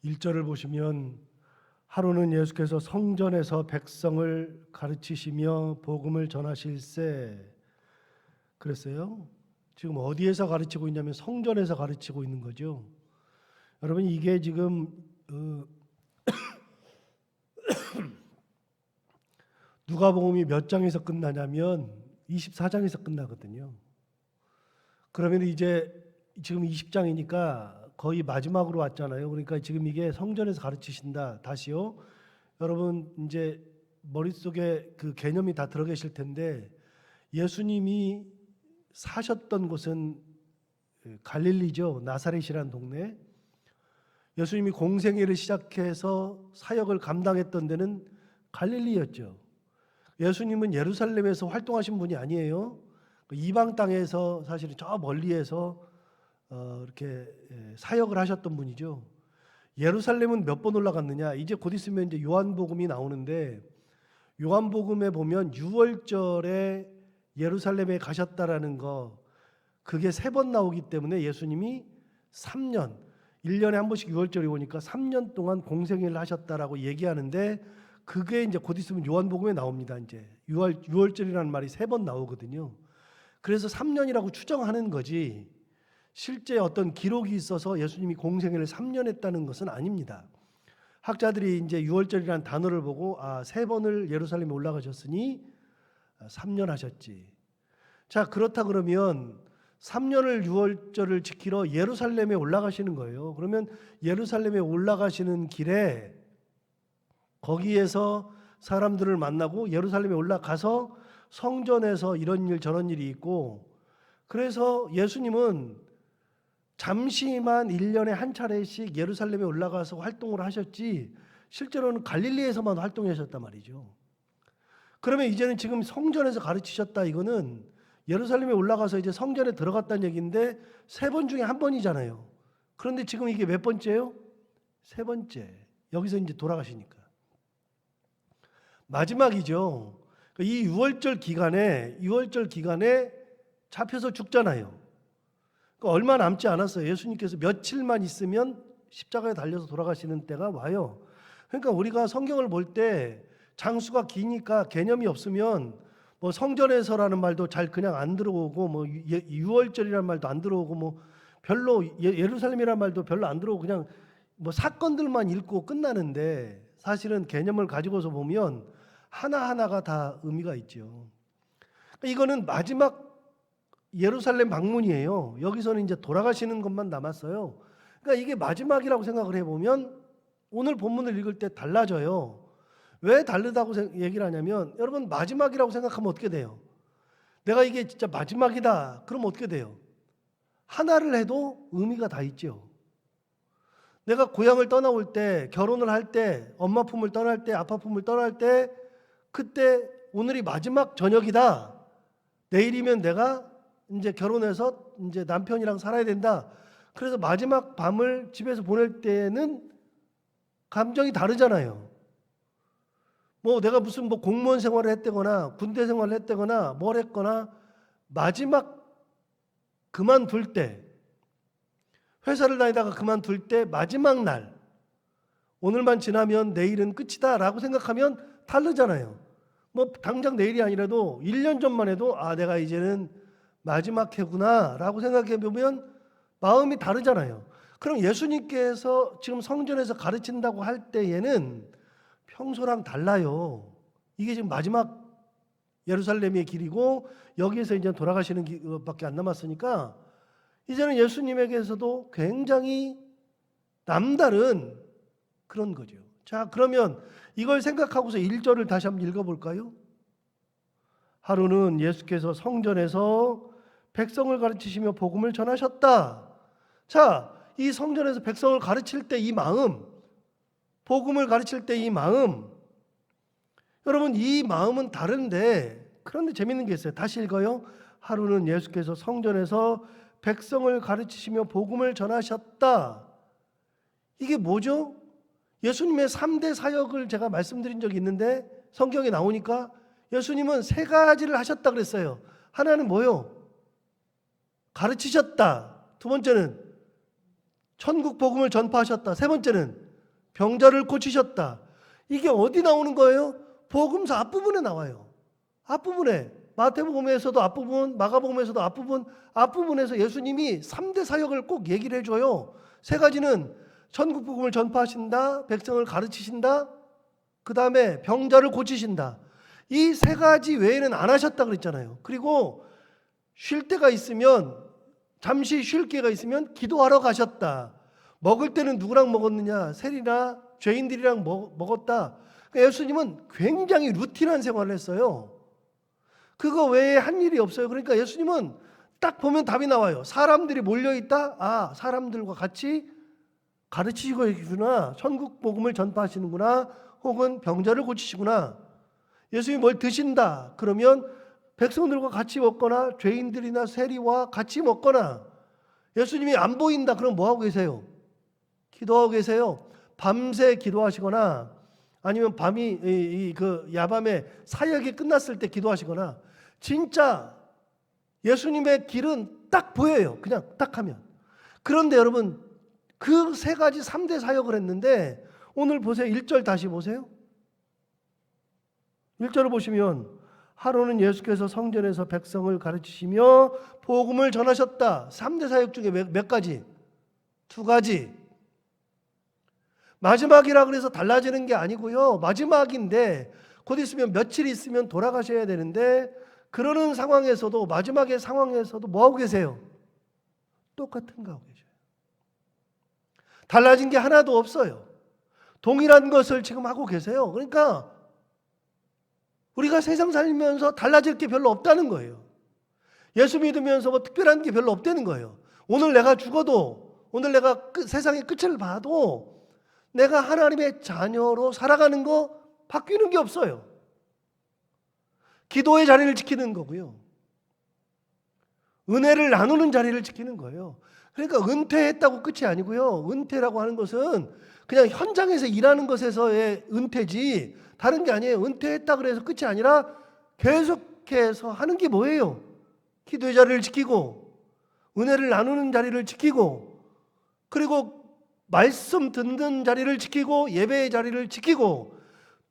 1절을 보시면 하루는 예수께서 성전에서 백성을 가르치시며 복음을 전하실세 그랬어요. 지금 어디에서 가르치고 있냐면 성전에서 가르치고 있는 거죠. 여러분 이게 지금 누가복음이 몇 장에서 끝나냐면 24장에서 끝나거든요. 그러면 이제 지금 20장이니까 거의 마지막으로 왔잖아요. 그러니까 지금 이게 성전에서 가르치신다. 다시요. 여러분 이제 머릿속에 그 개념이 다 들어 계실 텐데 예수님이 사셨던 곳은 갈릴리죠. 나사렛이라는 동네. 예수님이 공생애를 시작해서 사역을 감당했던 데는 갈릴리였죠. 예수님은 예루살렘에서 활동하신 분이 아니에요. 이방 땅에서 사실은 저 멀리에서 이렇게 사역을 하셨던 분이죠. 예루살렘은 몇 번 올라갔느냐? 이제 곧 있으면 이제 요한복음이 나오는데 요한복음에 보면 6월절에 예루살렘에 가셨다라는 거 그게 3번 나오기 때문에 예수님이 3년 1년에 한 번씩 6월절이 오니까 3년 동안 공생애를 하셨다라고 얘기하는데 그게 이제 곧 있으면 요한복음에 나옵니다. 이제 6월절이라는 말이 3번 나오거든요. 그래서 3년이라고 추정하는 거지 실제 어떤 기록이 있어서 예수님이 공생애를 3년 했다는 것은 아닙니다. 학자들이 이제 6월절이라는 단어를 보고 3번을 예루살렘에 올라가셨으니 3년 하셨지. 자, 그렇다 그러면 3년을 6월절을 지키러 예루살렘에 올라가시는 거예요. 그러면 예루살렘에 올라가시는 길에 거기에서 사람들을 만나고 예루살렘에 올라가서 성전에서 이런 일 저런 일이 있고 그래서 예수님은 잠시만 1년에 한 차례씩 예루살렘에 올라가서 활동을 하셨지 실제로는 갈릴리에서만 활동하셨단 말이죠. 그러면 이제는 지금 성전에서 가르치셨다 이거는 예루살렘에 올라가서 이제 성전에 들어갔다는 얘기인데 3번 중에 1번이잖아요. 그런데 지금 이게 몇 번째요? 3번째. 여기서 이제 돌아가시니까. 마지막이죠. 이 6월절 기간에 잡혀서 죽잖아요. 그러니까 얼마 남지 않았어요. 예수님께서 며칠만 있으면 십자가에 달려서 돌아가시는 때가 와요. 그러니까 우리가 성경을 볼 때 장수가 기니까 개념이 없으면 뭐 성전에서라는 말도 잘 그냥 안 들어오고 뭐 6월절이라는 말도 안 들어오고 뭐 별로 예루살렘이라는 말도 별로 안 들어오고 그냥 뭐 사건들만 읽고 끝나는데 사실은 개념을 가지고서 보면 하나하나가 다 의미가 있죠. 이거는 마지막 예루살렘 방문이에요. 여기서는 이제 돌아가시는 것만 남았어요. 그러니까 이게 마지막이라고 생각을 해보면 오늘 본문을 읽을 때 달라져요. 왜 다르다고 얘기를 하냐면 여러분 마지막이라고 생각하면 어떻게 돼요? 내가 이게 진짜 마지막이다. 그럼 어떻게 돼요? 하나를 해도 의미가 다 있죠. 내가 고향을 떠나올 때, 결혼을 할 때, 엄마 품을 떠날 때, 아빠 품을 떠날 때 그때 오늘이 마지막 저녁이다. 내일이면 내가 이제 결혼해서 이제 남편이랑 살아야 된다. 그래서 마지막 밤을 집에서 보낼 때는 감정이 다르잖아요. 뭐 내가 무슨 뭐 공무원 생활을 했다거나 군대 생활을 했다거나 뭘 했거나 마지막 그만둘 때 회사를 다니다가 그만둘 때 마지막 날 오늘만 지나면 내일은 끝이다 라고 생각하면 다르잖아요. 뭐 당장 내일이 아니라도 1년 전만 해도 내가 이제는 마지막 해구나 라고 생각해 보면 마음이 다르잖아요. 그럼 예수님께서 지금 성전에서 가르친다고 할 때에는 평소랑 달라요. 이게 지금 마지막 예루살렘의 길이고 여기에서 이제 돌아가시는 길밖에 안 남았으니까 이제는 예수님에게서도 굉장히 남다른 그런 거죠. 자, 그러면 이걸 생각하고서 1절을 다시 한번 읽어볼까요? 하루는 예수께서 성전에서 백성을 가르치시며 복음을 전하셨다. 자, 이 성전에서 백성을 가르칠 때 이 마음, 복음을 가르칠 때 이 마음, 여러분 이 마음은 다른데 그런데 재밌는 게 있어요. 다시 읽어요. 하루는 예수께서 성전에서 백성을 가르치시며 복음을 전하셨다. 이게 뭐죠? 예수님의 3대 사역을 제가 말씀드린 적이 있는데 성경에 나오니까 예수님은 3가지를 하셨다 그랬어요. 하나는 뭐요? 가르치셨다. 두 번째는 천국 복음을 전파하셨다. 세 번째는 병자를 고치셨다. 이게 어디 나오는 거예요? 복음서 앞부분에 나와요. 앞부분에 마태복음에서도 앞부분, 마가복음에서도 앞부분에서 예수님이 3대 사역을 꼭 얘기를 해줘요. 세 가지는 천국 복음을 전파하신다, 백성을 가르치신다, 그 다음에 병자를 고치신다. 이 세 가지 외에는 안 하셨다 그랬잖아요. 그리고 쉴 때가 있으면, 잠시 쉴 기회가 있으면 기도하러 가셨다. 먹을 때는 누구랑 먹었느냐? 세리나 죄인들이랑 먹었다. 그러니까 예수님은 굉장히 루틴한 생활을 했어요. 그거 외에 한 일이 없어요. 그러니까 예수님은 딱 보면 답이 나와요. 사람들이 몰려있다? 아, 사람들과 같이 가르치시고 계시구나. 천국 복음을 전파하시는구나. 혹은 병자를 고치시구나. 예수님이 뭘 드신다. 그러면 백성들과 같이 먹거나 죄인들이나 세리와 같이 먹거나, 예수님이 안 보인다. 그럼 뭐 하고 계세요? 기도하고 계세요. 밤새 기도하시거나, 아니면 밤이 그 야밤에 사역이 끝났을 때 기도하시거나. 진짜 예수님의 길은 딱 보여요. 그냥 딱 하면. 그런데 여러분, 그 세 가지 3대 사역을 했는데 오늘 보세요. 1절 다시 보세요. 1절을 보시면, 하루는 예수께서 성전에서 백성을 가르치시며 복음을 전하셨다. 3대 사역 중에 몇 가지? 2가지. 마지막이라 그래서 달라지는 게 아니고요. 마지막인데 곧 있으면 며칠 있으면 돌아가셔야 되는데, 그러는 상황에서도, 마지막의 상황에서도 뭐 하고 계세요? 똑같은 거 하고 계셔요. 달라진 게 하나도 없어요. 동일한 것을 지금 하고 계세요. 그러니까 우리가 세상 살면서 달라질 게 별로 없다는 거예요. 예수 믿으면서 뭐 특별한 게 별로 없다는 거예요. 오늘 내가 죽어도, 오늘 내가 세상의 끝을 봐도 내가 하나님의 자녀로 살아가는 거 바뀌는 게 없어요. 기도의 자리를 지키는 거고요. 은혜를 나누는 자리를 지키는 거예요. 그러니까 은퇴했다고 끝이 아니고요. 은퇴라고 하는 것은 그냥 현장에서 일하는 것에서의 은퇴지 다른 게 아니에요. 은퇴했다 그래서 끝이 아니라 계속해서 하는 게 뭐예요? 기도의 자리를 지키고, 은혜를 나누는 자리를 지키고, 그리고 말씀 듣는 자리를 지키고, 예배의 자리를 지키고.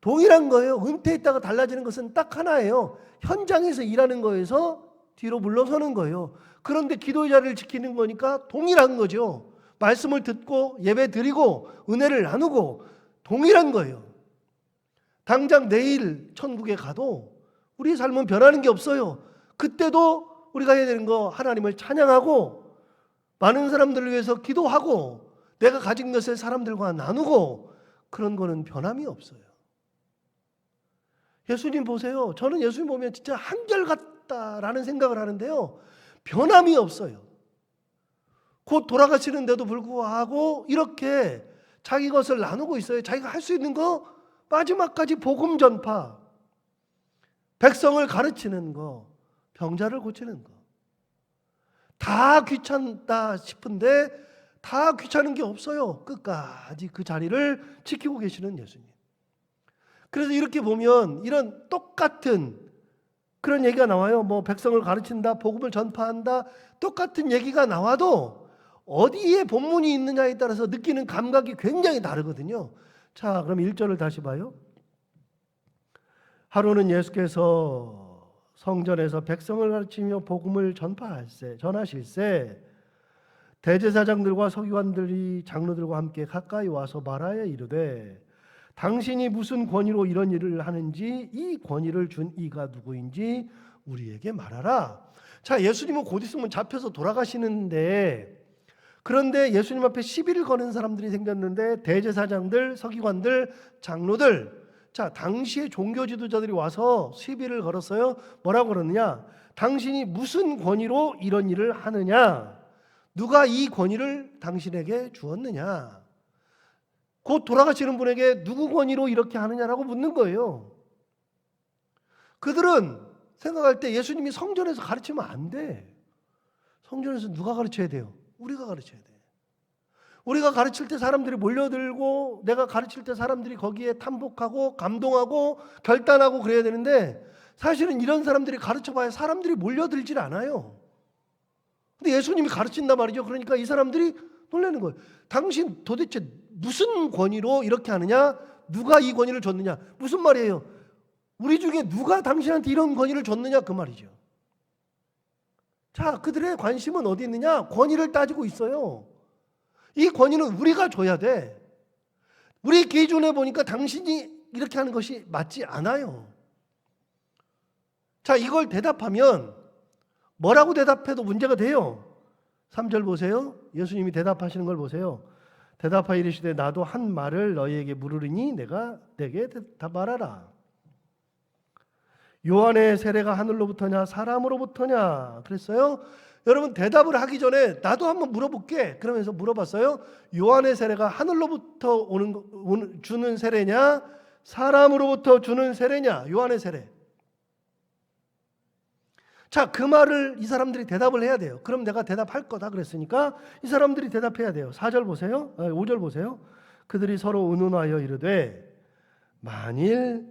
동일한 거예요. 은퇴했다가 달라지는 것은 딱 하나예요. 현장에서 일하는 거에서 뒤로 물러서는 거예요. 그런데 기도의 자리를 지키는 거니까 동일한 거죠. 말씀을 듣고 예배 드리고 은혜를 나누고 동일한 거예요. 당장 내일 천국에 가도 우리의 삶은 변하는 게 없어요. 그때도 우리가 해야 되는 거, 하나님을 찬양하고 많은 사람들을 위해서 기도하고 내가 가진 것을 사람들과 나누고, 그런 거는 변함이 없어요. 예수님 보세요. 저는 예수님 보면 진짜 한결같다라는 생각을 하는데요. 변함이 없어요. 곧 돌아가시는데도 불구하고 이렇게 자기 것을 나누고 있어요. 자기가 할 수 있는 거 마지막까지 복음 전파, 백성을 가르치는 거, 병자를 고치는 거. 다 귀찮다 싶은데 다 귀찮은 게 없어요. 끝까지 그 자리를 지키고 계시는 예수님. 그래서 이렇게 보면 이런 똑같은 그런 얘기가 나와요. 뭐 백성을 가르친다, 복음을 전파한다, 똑같은 얘기가 나와도 어디에 본문이 있느냐에 따라서 느끼는 감각이 굉장히 다르거든요. 자, 그럼 1절을 다시 봐요. 하루는 예수께서 성전에서 백성을 가르치며 복음을 전하실세 대제사장들과 서기관들이 장로들과 함께 가까이 와서 말하여 이르되, 당신이 무슨 권위로 이런 일을 하는지, 이 권위를 준 이가 누구인지 우리에게 말하라. 자, 예수님은 곧 있으면 잡혀서 돌아가시는데, 그런데 예수님 앞에 시비를 거는 사람들이 생겼는데, 대제사장들, 서기관들, 장로들, 자, 당시의 종교 지도자들이 와서 시비를 걸었어요. 뭐라고 그러느냐? 당신이 무슨 권위로 이런 일을 하느냐? 누가 이 권위를 당신에게 주었느냐? 곧 돌아가시는 분에게 누구 권위로 이렇게 하느냐라고 묻는 거예요. 그들은 생각할 때 예수님이 성전에서 가르치면 안 돼. 성전에서 누가 가르쳐야 돼요? 우리가 가르쳐야 돼. 우리가 가르칠 때 사람들이 몰려들고, 내가 가르칠 때 사람들이 거기에 탐복하고 감동하고 결단하고 그래야 되는데, 사실은 이런 사람들이 가르쳐봐야 사람들이 몰려들질 않아요. 근데 예수님이 가르친단 말이죠. 그러니까 이 사람들이 놀라는 거예요. 당신 도대체 무슨 권위로 이렇게 하느냐? 누가 이 권위를 줬느냐? 무슨 말이에요? 우리 중에 누가 당신한테 이런 권위를 줬느냐? 그 말이죠. 자, 그들의 관심은 어디 있느냐? 권위를 따지고 있어요. 이 권위는 우리가 줘야 돼. 우리 기준에 보니까 당신이 이렇게 하는 것이 맞지 않아요. 자, 이걸 대답하면 뭐라고 대답해도 문제가 돼요. 3절 보세요. 예수님이 대답하시는 걸 보세요. 대답하여 이르시되 나도 한 말을 너희에게 물으리니 내게 말하라. 요한의 세례가 하늘로부터냐 사람으로부터냐 그랬어요. 여러분 대답을 하기 전에 나도 한번 물어볼게 그러면서 물어봤어요. 요한의 세례가 하늘로부터 주는 세례냐 사람으로부터 주는 세례냐? 요한의 세례. 자, 그 말을 이 사람들이 대답을 해야 돼요. 그럼 내가 대답할 거다 그랬으니까 이 사람들이 대답해야 돼요. 4절 보세요. 5절 보세요. 그들이 서로 의논하여 이르되 만일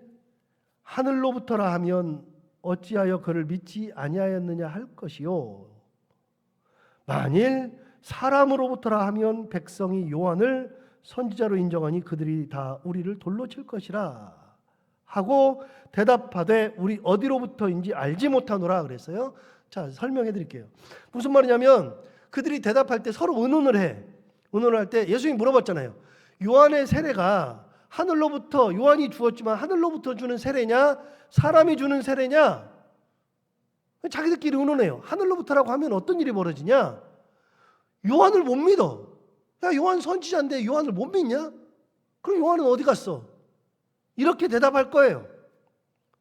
하늘로부터라 하면 어찌하여 그를 믿지 아니하였느냐 할 것이요 만일 사람으로부터라 하면 백성이 요한을 선지자로 인정하니 그들이 다 우리를 돌로 칠 것이라 하고 대답하되 우리 어디로부터인지 알지 못하노라 그랬어요. 자, 설명해 드릴게요. 무슨 말이냐면 그들이 대답할 때 서로 의논을 해. 의논을 할 때 예수님이 물어봤잖아요. 요한의 세례가 하늘로부터 요한이 주었지만 하늘로부터 주는 세례냐 사람이 주는 세례냐? 자기들끼리 의논해요. 하늘로부터라고 하면 어떤 일이 벌어지냐? 요한을 못 믿어. 야, 요한 선지자인데 요한을 못 믿냐? 그럼 요한은 어디 갔어? 이렇게 대답할 거예요.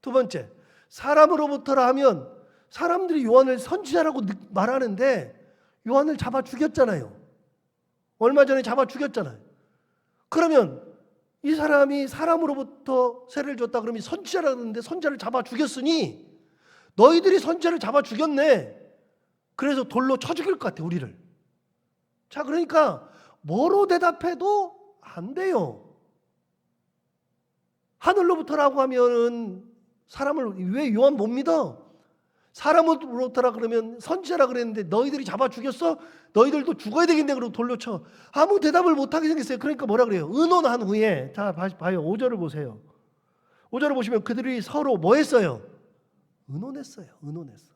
두 번째, 사람으로부터라 하면 사람들이 요한을 선지자라고 말하는데 요한을 잡아 죽였잖아요. 얼마 전에 잡아 죽였잖아요. 그러면 이 사람이 사람으로부터 세례를 줬다 그러면 선지자라고 하는데 선지자를 잡아 죽였으니 너희들이 선지자를 잡아 죽였네. 그래서 돌로 쳐 죽일 것 같아 우리를. 자, 그러니까 뭐로 대답해도 안 돼요. 하늘로부터라고 하면은 사람을 왜 요한 못 믿어? 사람으로부터라 그러면 선지자라 그랬는데 너희들이 잡아 죽였어? 너희들도 죽어야 되겠네. 그러고 돌려 쳐. 아무 대답을 못하게 생겼어요. 그러니까 뭐라 그래요? 의논한 후에 자 봐요. 5절을 보세요. 5절을 보시면 그들이 서로 뭐 했어요? 의논했어요. 의논했어.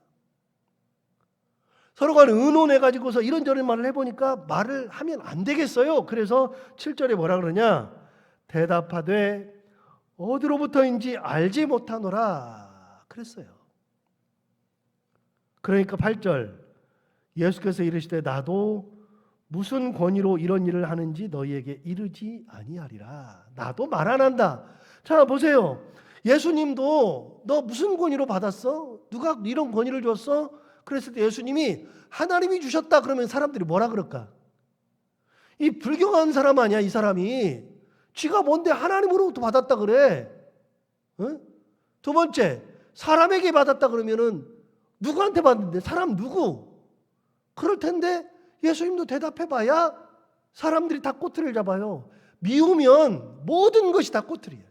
서로 간에 의논해가지고서 이런저런 말을 해보니까 말을 하면 안 되겠어요. 그래서 7절에 뭐라 그러냐? 대답하되 어디로부터인지 알지 못하노라 그랬어요. 그러니까 8절 예수께서 이르시되 나도 무슨 권위로 이런 일을 하는지 너희에게 이르지 아니하리라. 나도 말 안 한다. 자, 보세요. 예수님도 너 무슨 권위로 받았어? 누가 이런 권위를 줬어? 그랬을 때 예수님이 하나님이 주셨다 그러면 사람들이 뭐라 그럴까? 이 불경한 사람 아니야 이 사람이. 쥐가 뭔데 하나님으로부터 받았다 그래? 어? 두 번째, 사람에게 받았다 그러면은 누구한테 받는데? 사람 누구? 그럴 텐데 예수님도 대답해봐야 사람들이 다 꼬투리를 잡아요. 미우면 모든 것이 다 꼬투리예요.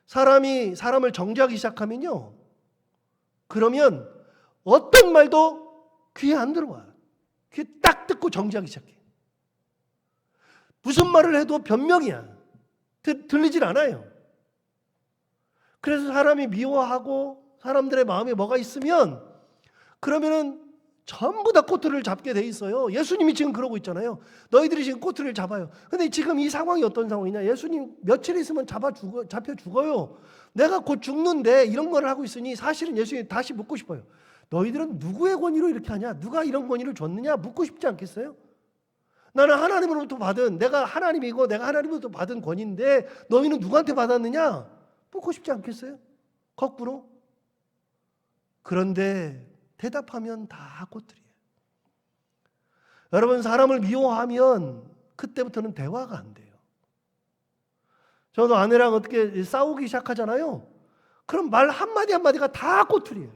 사람이 사람을 정죄하기 시작하면요, 그러면 어떤 말도 귀에 안 들어와요. 귀에 딱 듣고 정죄하기 시작해요. 무슨 말을 해도 변명이야. 들리질 않아요. 그래서 사람이 미워하고 사람들의 마음에 뭐가 있으면 그러면은 전부 다 꼬투리를 잡게 돼 있어요. 예수님이 지금 그러고 있잖아요. 너희들이 지금 꼬투리를 잡아요. 근데 지금 이 상황이 어떤 상황이냐? 예수님 며칠 있으면 잡혀 죽어요. 내가 곧 죽는데 이런 걸 하고 있으니 사실은 예수님 다시 묻고 싶어요. 너희들은 누구의 권위로 이렇게 하냐? 누가 이런 권위를 줬느냐? 묻고 싶지 않겠어요? 나는 하나님으로부터 받은, 내가 하나님이고 내가 하나님으로부터 받은 권위인데 너희는 누구한테 받았느냐? 묻고 싶지 않겠어요? 거꾸로. 그런데 대답하면 다 꼬투리예요. 여러분, 사람을 미워하면 그때부터는 대화가 안 돼요. 저도 아내랑 어떻게 싸우기 시작하잖아요. 그럼 말 한마디 한마디가 다 꼬투리예요.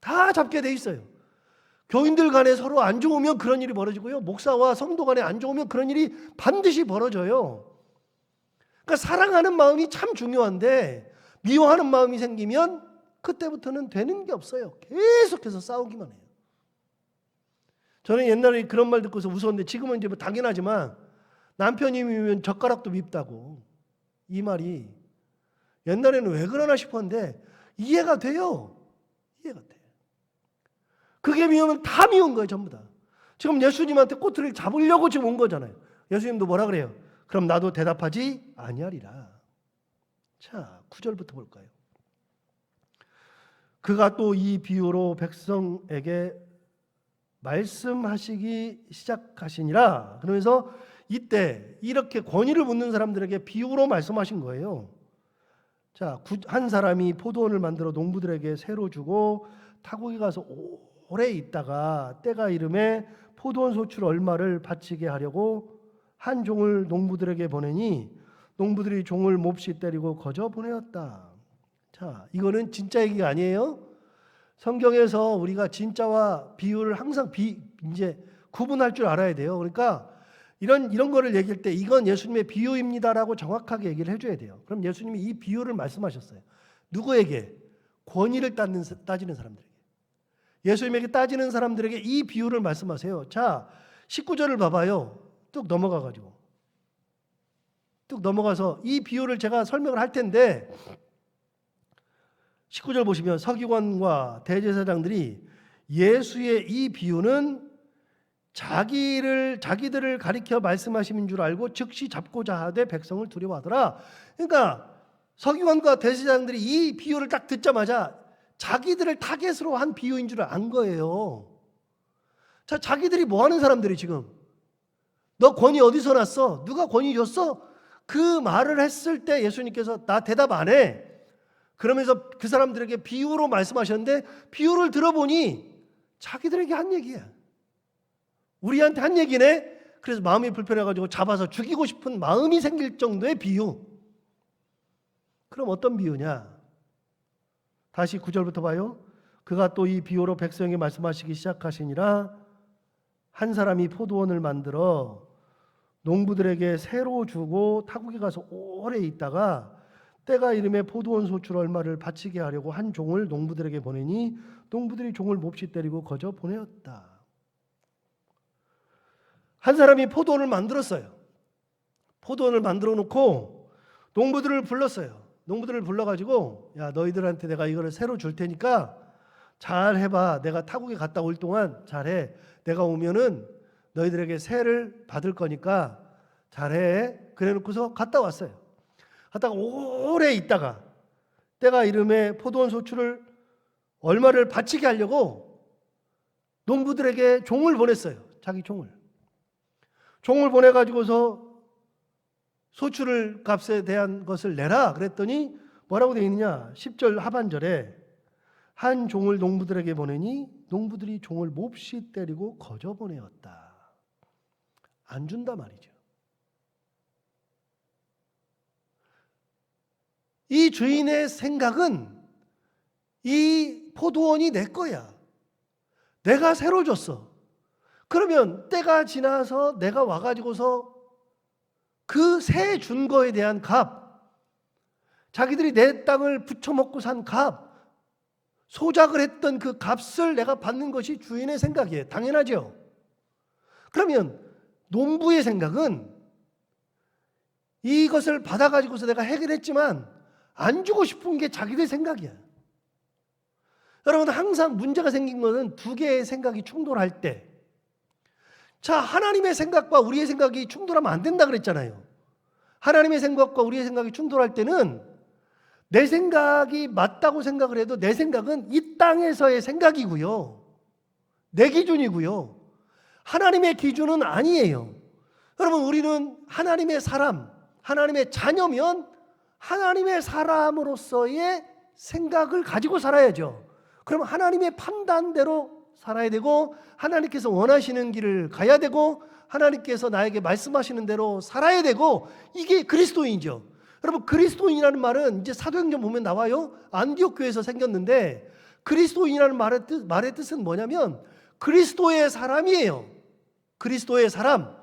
다 잡게 돼 있어요. 교인들 간에 서로 안 좋으면 그런 일이 벌어지고요. 목사와 성도 간에 안 좋으면 그런 일이 반드시 벌어져요. 그러니까 사랑하는 마음이 참 중요한데 미워하는 마음이 생기면 그때부터는 되는 게 없어요. 계속해서 싸우기만 해요. 저는 옛날에 그런 말 듣고서 웃었는데 지금은 이제 뭐 당연하지만 남편이 미우면 젓가락도 밉다고. 이 말이 옛날에는 왜 그러나 싶었는데 이해가 돼요. 이해가 돼. 그게 미우면 다 미운 거예요, 전부 다. 지금 예수님한테 꼬투리를 잡으려고 지금 온 거잖아요. 예수님도 뭐라 그래요? 그럼 나도 대답하지 아니하리라. 자, 9절부터 볼까요? 그가 또 이 비유로 백성에게 말씀하시기 시작하시니라. 그러면서 이때 이렇게 권위를 묻는 사람들에게 비유로 말씀하신 거예요. 자, 한 사람이 포도원을 만들어 농부들에게 새로 주고 타국에 가서 오래 있다가 때가 이름에 포도원 소출 얼마를 바치게 하려고 한 종을 농부들에게 보내니 농부들이 종을 몹시 때리고 거저 보내었다. 자, 이거는 진짜 얘기가 아니에요. 성경에서 우리가 진짜와 비유를 항상 이제 구분할 줄 알아야 돼요. 그러니까 이런 거를 얘기할 때 이건 예수님의 비유입니다라고 정확하게 얘기를 해줘야 돼요. 그럼 예수님이 이 비유를 말씀하셨어요. 누구에게? 권위를 따지는 사람들에게. 예수님에게 따지는 사람들에게 이 비유를 말씀하세요. 자, 19절을 봐봐요. 뚝 넘어가가지고. 뚝 넘어가서 이 비유를 제가 설명을 할 텐데 19절 보시면 서기관과 대제사장들이 예수의 이 비유는 자기들을 가리켜 말씀하심인 줄 알고 즉시 잡고자 하되 백성을 두려워하더라. 그러니까 서기관과 대제사장들이 이 비유를 딱 듣자마자 자기들을 타겟으로 한 비유인 줄 안 거예요. 자, 자기들이 뭐 하는 사람들이 지금 너 권위 어디서 났어? 누가 권위 줬어? 그 말을 했을 때 예수님께서 나 대답 안 해. 그러면서 그 사람들에게 비유로 말씀하셨는데 비유를 들어보니 자기들에게 한 얘기야. 우리한테 한 얘기네. 그래서 마음이 불편해가지고 잡아서 죽이고 싶은 마음이 생길 정도의 비유. 그럼 어떤 비유냐? 다시 9절부터 봐요. 그가 또 이 비유로 백성에게 말씀하시기 시작하시니라. 한 사람이 포도원을 만들어 농부들에게 새로 주고 타국에 가서 오래 있다가 때가 이름에 포도원 소출 얼마를 바치게 하려고 한 종을 농부들에게 보내니 농부들이 종을 몹시 때리고 거저 보내었다. 한 사람이 포도원을 만들었어요. 포도원을 만들어 놓고 농부들을 불렀어요. 농부들을 불러가지고 야, 너희들한테 내가 이거를 새로 줄 테니까 잘 해봐. 내가 타국에 갔다 올 동안 잘해. 내가 오면은 너희들에게 새를 받을 거니까 잘해. 그래 놓고서 갔다 왔어요. 갔다가 오래 있다가 때가 이름에 포도원 소출을 얼마를 바치게 하려고 농부들에게 종을 보냈어요. 자기 종을 보내가지고서 소출 값에 대한 것을 내라 그랬더니 뭐라고 되어 있느냐? 10절 하반절에 한 종을 농부들에게 보내니 농부들이 종을 몹시 때리고 거저 보내었다. 안 준다 말이죠. 이 주인의 생각은 이 포도원이 내 거야. 내가 새로 줬어. 그러면 때가 지나서 내가 와가지고서 그 새 준 거에 대한 값, 자기들이 내 땅을 부쳐먹고 산 값, 소작을 했던 그 값을 내가 받는 것이 주인의 생각이에요. 당연하죠. 그러면 농부의 생각은 이것을 받아가지고서 내가 해결했지만 안 주고 싶은 게 자기들 생각이야. 여러분, 항상 문제가 생긴 것은 두 개의 생각이 충돌할 때, 자, 하나님의 생각과 우리의 생각이 충돌하면 안 된다 그랬잖아요. 하나님의 생각과 우리의 생각이 충돌할 때는 내 생각이 맞다고 생각을 해도 내 생각은 이 땅에서의 생각이고요. 내 기준이고요. 하나님의 기준은 아니에요. 여러분, 우리는 하나님의 사람, 하나님의 자녀면 하나님의 사람으로서의 생각을 가지고 살아야죠. 그럼 하나님의 판단대로 살아야 되고 하나님께서 원하시는 길을 가야 되고 하나님께서 나에게 말씀하시는 대로 살아야 되고 이게 그리스도인이죠. 여러분, 그리스도인이라는 말은 이제 사도행전 보면 나와요. 안디옥 교회에서 생겼는데 그리스도인이라는 말의 뜻은 뭐냐면 그리스도의 사람이에요. 그리스도의 사람.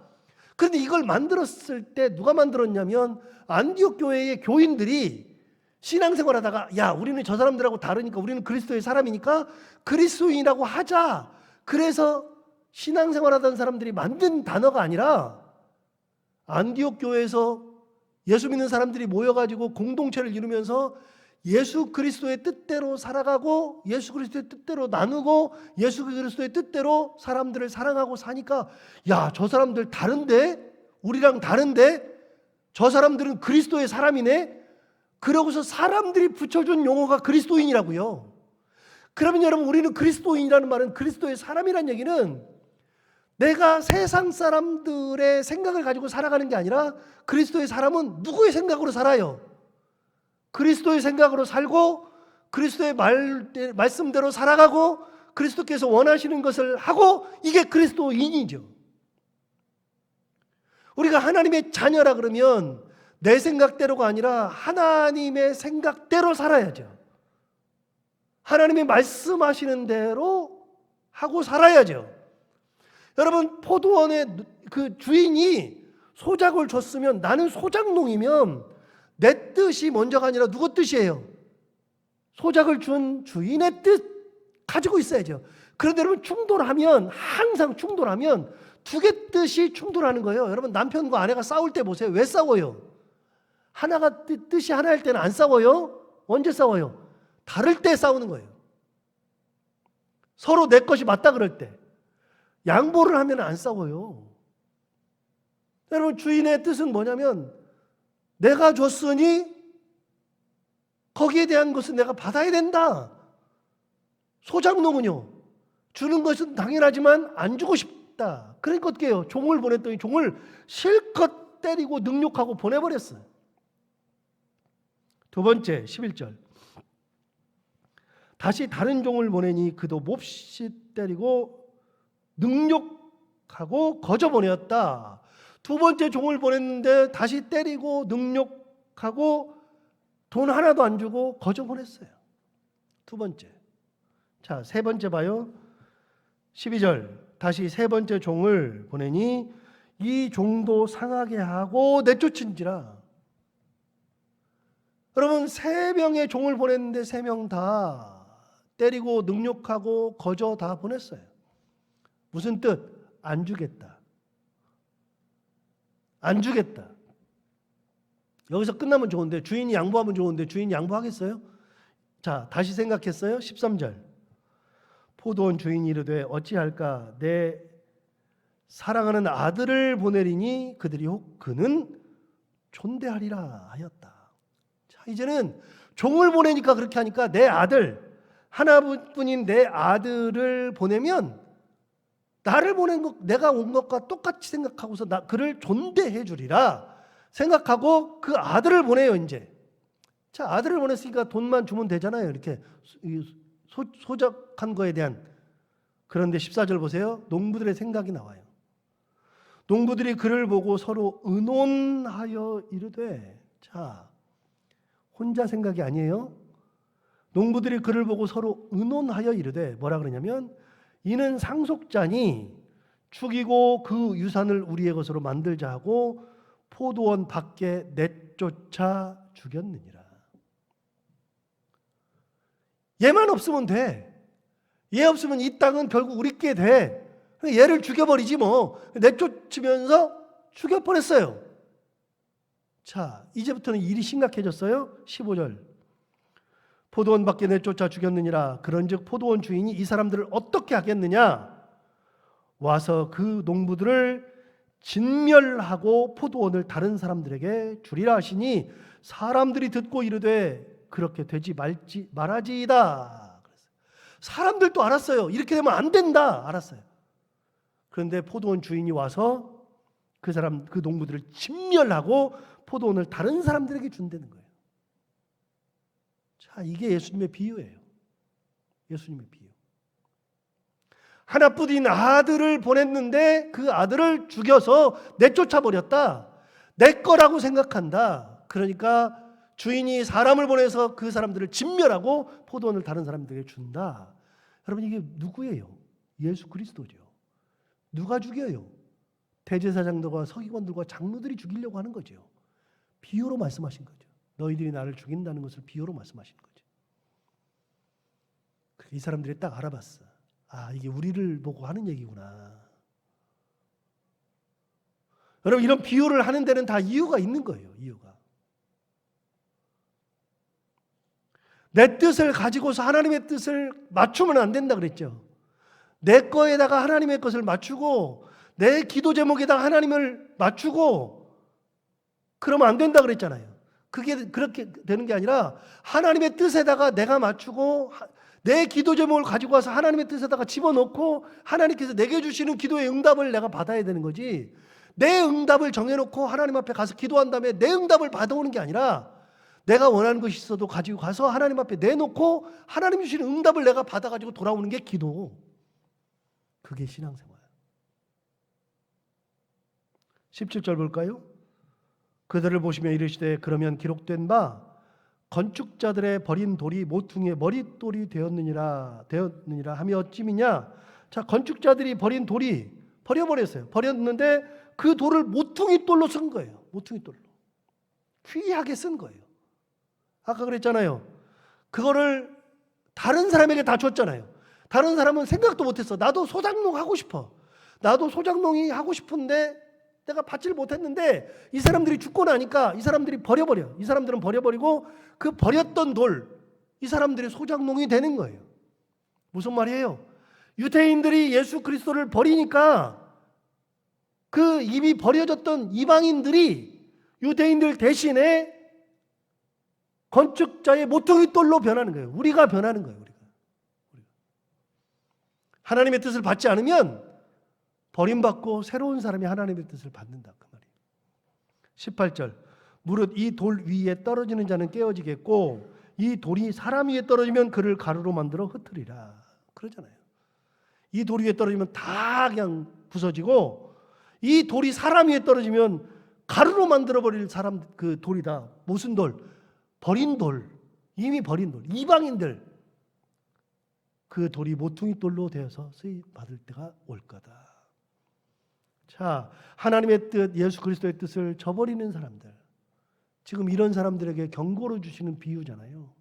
그런데 이걸 만들었을 때 누가 만들었냐면 안디옥 교회의 교인들이 신앙생활하다가 야, 우리는 저 사람들하고 다르니까 우리는 그리스도의 사람이니까 그리스도인이라고 하자. 그래서 신앙생활하던 사람들이 만든 단어가 아니라 안디옥 교회에서 예수 믿는 사람들이 모여가지고 공동체를 이루면서 예수 그리스도의 뜻대로 살아가고 예수 그리스도의 뜻대로 나누고 예수 그리스도의 뜻대로 사람들을 사랑하고 사니까 야, 저 사람들 다른데? 우리랑 다른데? 저 사람들은 그리스도의 사람이네? 그러고서 사람들이 붙여준 용어가 그리스도인이라고요. 그러면 여러분, 우리는 그리스도인이라는 말은 그리스도의 사람이라는 얘기는 내가 세상 사람들의 생각을 가지고 살아가는 게 아니라 그리스도의 사람은 누구의 생각으로 살아요? 그리스도의 생각으로 살고 그리스도의 말씀대로 살아가고 그리스도께서 원하시는 것을 하고, 이게 그리스도인이죠. 우리가 하나님의 자녀라 그러면 내 생각대로가 아니라 하나님의 생각대로 살아야죠. 하나님이 말씀하시는 대로 하고 살아야죠. 여러분, 포도원의 그 주인이 소작을 줬으면, 나는 소작농이면 내 뜻이 먼저가 아니라 누구 뜻이에요? 소작을 준 주인의 뜻 가지고 있어야죠. 그런데 여러분, 충돌하면, 항상 충돌하면 두 개 뜻이 충돌하는 거예요. 여러분, 남편과 아내가 싸울 때 보세요. 왜 싸워요? 하나가 뜻이 하나일 때는 안 싸워요? 언제 싸워요? 다를 때 싸우는 거예요. 서로 내 것이 맞다 그럴 때. 양보를 하면 안 싸워요. 여러분, 주인의 뜻은 뭐냐면 내가 줬으니 거기에 대한 것은 내가 받아야 된다. 소작농은요, 주는 것은 당연하지만 안 주고 싶다. 그러니까 어떻게 해요? 종을 보냈더니 종을 실컷 때리고 능욕하고 보내버렸어요. 두 번째 11절, 다시 다른 종을 보내니 그도 몹시 때리고 능욕하고 거저 보내었다. 두 번째 종을 보냈는데 다시 때리고 능욕하고 돈 하나도 안 주고 거저 보냈어요. 두 번째. 자, 세 번째 봐요. 12절, 다시 세 번째 종을 보내니 이 종도 상하게 하고 내쫓은지라. 여러분, 세 명의 종을 보냈는데 세 명 다 때리고 능욕하고 거저 다 보냈어요. 무슨 뜻? 안 주겠다. 안 주겠다. 여기서 끝나면 좋은데, 주인이 양보하면 좋은데 주인이 양보하겠어요? 자, 다시 생각했어요. 13절, 포도원 주인이 이르되 어찌할까? 내 사랑하는 아들을 보내리니 그들이 혹 그는 존대하리라 하였다. 자, 이제는 종을 보내니까 그렇게 하니까 내 아들, 하나뿐인 내 아들을 보내면 나를 보낸 것, 내가 온 것과 똑같이 생각하고서 그를 존대해 주리라 생각하고 그 아들을 보내요. 이제 자, 아들을 보냈으니까 돈만 주면 되잖아요. 이렇게 소작한 거에 대한. 그런데 14절 보세요. 농부들의 생각이 나와요. 농부들이 그를 보고 서로 의논하여 이르되, 자, 혼자 생각이 아니에요. 농부들이 그를 보고 서로 의논하여 이르되, 뭐라 그러냐면 이는 상속자니 죽이고 그 유산을 우리의 것으로 만들자 하고 포도원 밖에 내쫓아 죽였느니라. 얘만 없으면 돼. 얘 없으면 이 땅은 결국 우리께 돼. 얘를 죽여버리지 뭐. 내쫓으면서 죽여버렸어요. 자, 이제부터는 일이 심각해졌어요. 15절, 포도원 밖에 내쫓아 죽였느니라. 그런즉 포도원 주인이 이 사람들을 어떻게 하겠느냐? 와서 그 농부들을 진멸하고 포도원을 다른 사람들에게 주리라 하시니 사람들이 듣고 이르되 그렇게 되지 말아지이다. 사람들도 알았어요. 이렇게 되면 안 된다. 알았어요. 그런데 포도원 주인이 와서 그 농부들을 진멸하고 포도원을 다른 사람들에게 준다는 거예요. 자, 이게 예수님의 비유예요. 예수님의 비유. 하나뿐인 아들을 보냈는데 그 아들을 죽여서 내쫓아 버렸다. 내 거라고 생각한다. 그러니까 주인이 사람을 보내서 그 사람들을 진멸하고 포도원을 다른 사람들에게 준다. 여러분, 이게 누구예요? 예수 그리스도죠. 누가 죽여요? 대제사장들과 서기관들과 장로들이 죽이려고 하는 거죠. 비유로 말씀하신 거죠. 너희들이 나를 죽인다는 것을 비유로 말씀하신 거죠. 이 사람들이 딱 알아봤어. 아, 이게 우리를 보고 하는 얘기구나. 여러분, 이런 비유를 하는 데는 다 이유가 있는 거예요. 이유가. 내 뜻을 가지고서 하나님의 뜻을 맞추면 안 된다 그랬죠. 내 거에다가 하나님의 것을 맞추고 내 기도 제목에다가 하나님을 맞추고 그러면 안 된다 그랬잖아요. 그게 그렇게 되는 게 아니라 하나님의 뜻에다가 내가 맞추고 내 기도 제목을 가지고 와서 하나님의 뜻에다가 집어넣고 하나님께서 내게 주시는 기도의 응답을 내가 받아야 되는 거지, 내 응답을 정해놓고 하나님 앞에 가서 기도한 다음에 내 응답을 받아오는 게 아니라 내가 원하는 것이 있어도 가지고 가서 하나님 앞에 내놓고 하나님 주시는 응답을 내가 받아가지고 돌아오는 게 기도. 그게 신앙생활. 17절 볼까요? 그들을 보시며 이르시되 그러면 기록된 바 건축자들의 버린 돌이 모퉁이의 머릿돌이 되었느니라 하며 어찌미냐. 자, 건축자들이 버린 돌이 버려버렸어요. 버렸는데 그 돌을 모퉁이 돌로 쓴 거예요. 모퉁이 돌로 귀하게 쓴 거예요. 아까 그랬잖아요. 그거를 다른 사람에게 다 줬잖아요. 다른 사람은 생각도 못했어. 나도 소장농 하고 싶어. 나도 소장농이 하고 싶은데 내가 받지를 못했는데 이 사람들이 죽고 나니까 이 사람들이 버려버려. 이 사람들은 버려버리고 그 버렸던 돌, 이 사람들이 소장농이 되는 거예요. 무슨 말이에요? 유대인들이 예수 그리스도를 버리니까 그 이미 버려졌던 이방인들이 유대인들 대신에 건축자의 모퉁이 돌로 변하는 거예요. 우리가 변하는 거예요. 우리가. 하나님의 뜻을 받지 않으면 버림받고 새로운 사람이 하나님의 뜻을 받는다 그 말이에요. 18절 무릇 이 돌 위에 떨어지는 자는 깨어지겠고 이 돌이 사람 위에 떨어지면 그를 가루로 만들어 흩으리라 그러잖아요. 이 돌 위에 떨어지면 다 그냥 부서지고 이 돌이 사람 위에 떨어지면 가루로 만들어 버릴 사람 그 돌이다. 무슨 돌? 버린 돌. 이미 버린 돌. 이방인들. 그 돌이 모퉁이 돌로 되어서 쓰임 받을 때가 올 거다. 자, 하나님의 뜻, 예수 그리스도의 뜻을 저버리는 사람들. 지금 이런 사람들에게 경고를 주시는 비유잖아요.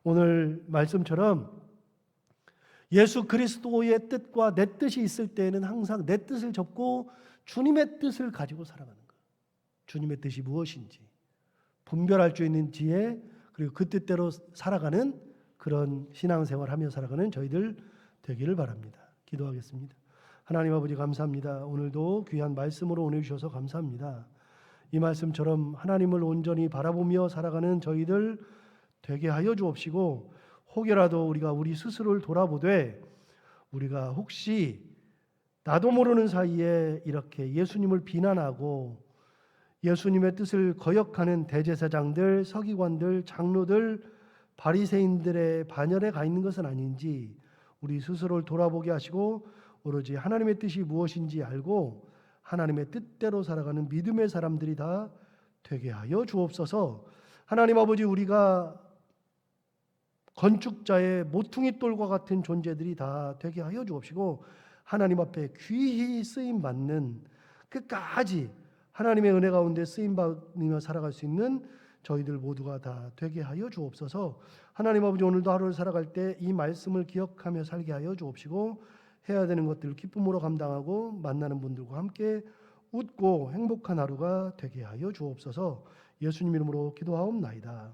오늘 말씀처럼 예수 그리스도의 뜻과 내 뜻이 있을 때에는 항상 내 뜻을 접고 주님의 뜻을 가지고 살아가는 거예요. 주님의 뜻이 무엇인지 분별할 수 있는 지혜, 그리고 그 뜻대로 살아가는 그런 신앙생활을 하며 살아가는 저희들 되기를 바랍니다. 기도하겠습니다. 하나님 아버지 감사합니다. 오늘도 귀한 말씀으로 은혜 주셔서 감사합니다. 이 말씀처럼 하나님을 온전히 바라보며 살아가는 저희들 되게 하여 주옵시고, 혹여라도 우리가 우리 스스로를 돌아보되 우리가 혹시 나도 모르는 사이에 이렇게 예수님을 비난하고 예수님의 뜻을 거역하는 대제사장들, 서기관들, 장로들, 바리새인들의 반열에 가 있는 것은 아닌지 우리 스스로를 돌아보게 하시고 오로지 하나님의 뜻이 무엇인지 알고 하나님의 뜻대로 살아가는 믿음의 사람들이 다 되게 하여 주옵소서. 하나님 아버지, 우리가 건축자의 모퉁이 돌과 같은 존재들이 다 되게 하여 주옵시고 하나님 앞에 귀히 쓰임 받는 끝까지 하나님의 은혜 가운데 쓰임 받으며 살아갈 수 있는 저희들 모두가 다 되게 하여 주옵소서. 하나님 아버지, 오늘도 하루를 살아갈 때 이 말씀을 기억하며 살게 하여 주옵시고 해야 되는 것들을 기쁨으로 감당하고 만나는 분들과 함께 웃고 행복한 하루가 되게 하여 주옵소서. 예수님 이름으로 기도하옵나이다.